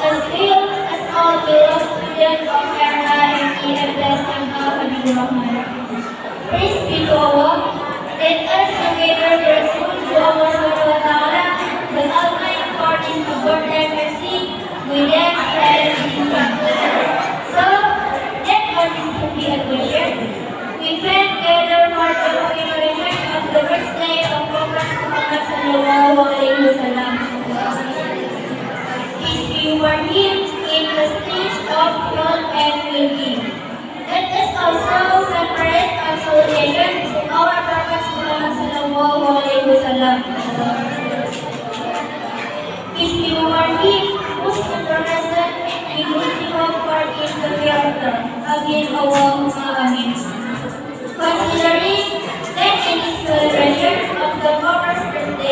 As real as all beloved students of RIMEFS and Habibur Rahman. Praise be to Allah. Let us together pursue to Allah Subhanahu wa Ta'ala the Almighty for His support and mercy, guidance and wisdom. So, let our discussion be a question. We pray together for the commemoration of the birthday of Prophet Muhammad Sallallahu Alaihi Wasallam. Peace be upon him in the stage of health and well-being. Let us also separate our salutation to our Prophet Muhammad Sallallahu Alaihi Wasallam. Peace be upon him whose intercession we look hope for in the hereafter. Amin Allahumma amin. Considering that in this celebration of the Prophet